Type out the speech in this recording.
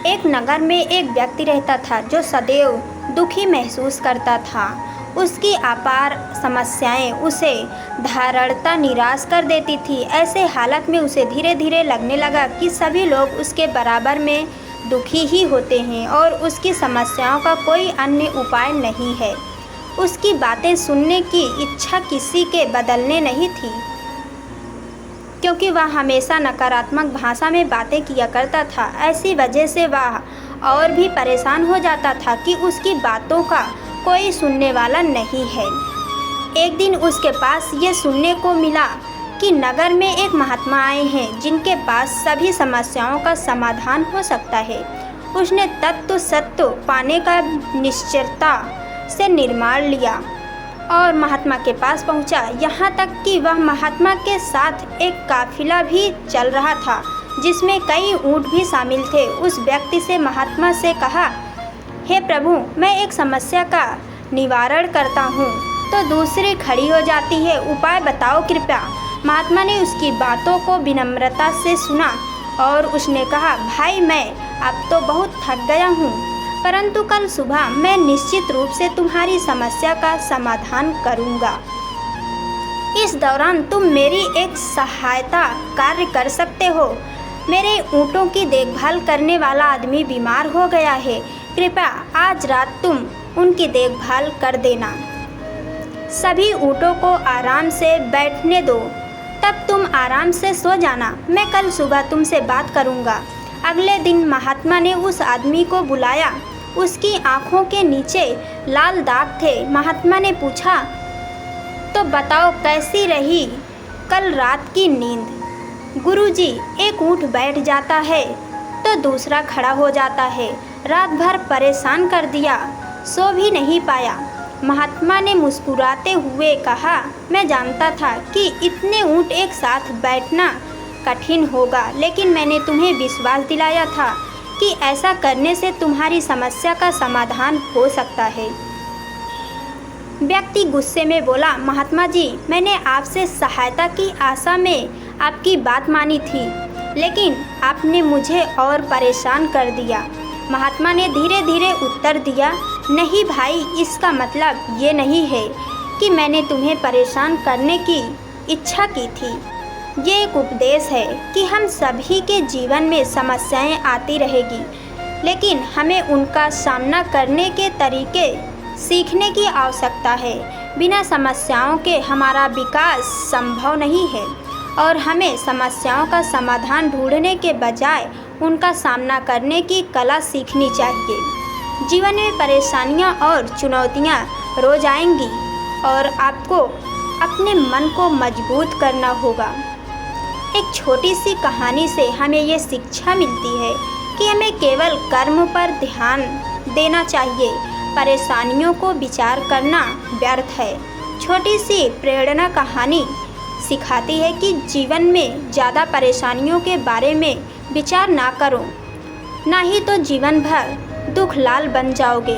एक नगर में एक व्यक्ति रहता था जो सदैव दुखी महसूस करता था। उसकी अपार समस्याएं उसे धारणता निराश कर देती थी। ऐसे हालत में उसे धीरे धीरे लगने लगा कि सभी लोग उसके बराबर में दुखी ही होते हैं और उसकी समस्याओं का कोई अन्य उपाय नहीं है। उसकी बातें सुनने की इच्छा किसी के बदलने नहीं थी, क्योंकि वह हमेशा नकारात्मक भाषा में बातें किया करता था। ऐसी वजह से वह और भी परेशान हो जाता था कि उसकी बातों का कोई सुनने वाला नहीं है। एक दिन उसके पास ये सुनने को मिला कि नगर में एक महात्मा आए हैं जिनके पास सभी समस्याओं का समाधान हो सकता है। उसने तत्व सत्य पाने का निश्चयता से निर्माण लिया और महात्मा के पास पहुंचा। यहाँ तक कि वह महात्मा के साथ एक काफिला भी चल रहा था जिसमें कई ऊँट भी शामिल थे। उस व्यक्ति से महात्मा से कहा, हे प्रभु, मैं एक समस्या का निवारण करता हूँ तो दूसरी खड़ी हो जाती है, उपाय बताओ कृपया। महात्मा ने उसकी बातों को विनम्रता से सुना और उसने कहा, भाई, मैं अब तो बहुत थक गया हूँ, परंतु कल सुबह मैं निश्चित रूप से तुम्हारी समस्या का समाधान करूँगा। इस दौरान तुम मेरी एक सहायता कार्य कर सकते हो। मेरे ऊँटों की देखभाल करने वाला आदमी बीमार हो गया है, कृपया आज रात तुम उनकी देखभाल कर देना। सभी ऊँटों को आराम से बैठने दो, तब तुम आराम से सो जाना। मैं कल सुबह तुमसे बात करूँगा। अगले दिन महात्मा ने उस आदमी को बुलाया। उसकी आँखों के नीचे लाल दाग थे। महात्मा ने पूछा, तो बताओ कैसी रही कल रात की नींद? गुरुजी, एक ऊँट बैठ जाता है तो दूसरा खड़ा हो जाता है। रात भर परेशान कर दिया, सो भी नहीं पाया। महात्मा ने मुस्कुराते हुए कहा, मैं जानता था कि इतने ऊँट एक साथ बैठना कठिन होगा, लेकिन मैंने तुम्हें विश्वास दिलाया था कि ऐसा करने से तुम्हारी समस्या का समाधान हो सकता है। व्यक्ति गुस्से में बोला, महात्मा जी, मैंने आपसे सहायता की आशा में आपकी बात मानी थी, लेकिन आपने मुझे और परेशान कर दिया। महात्मा ने धीरे धीरे उत्तर दिया, नहीं भाई, इसका मतलब ये नहीं है कि मैंने तुम्हें परेशान करने की इच्छा की थी। ये एक उपदेश है कि हम सभी के जीवन में समस्याएं आती रहेगी, लेकिन हमें उनका सामना करने के तरीके सीखने की आवश्यकता है। बिना समस्याओं के हमारा विकास संभव नहीं है और हमें समस्याओं का समाधान ढूंढने के बजाय उनका सामना करने की कला सीखनी चाहिए। जीवन में परेशानियां और चुनौतियां रोज आएंगी और आपको अपने मन को मजबूत करना होगा। एक छोटी सी कहानी से हमें ये शिक्षा मिलती है कि हमें केवल कर्म पर ध्यान देना चाहिए, परेशानियों को विचार करना व्यर्थ है। छोटी सी प्रेरणा कहानी सिखाती है कि जीवन में ज़्यादा परेशानियों के बारे में विचार ना करो, ना ही तो जीवन भर दुख लाल बन जाओगे।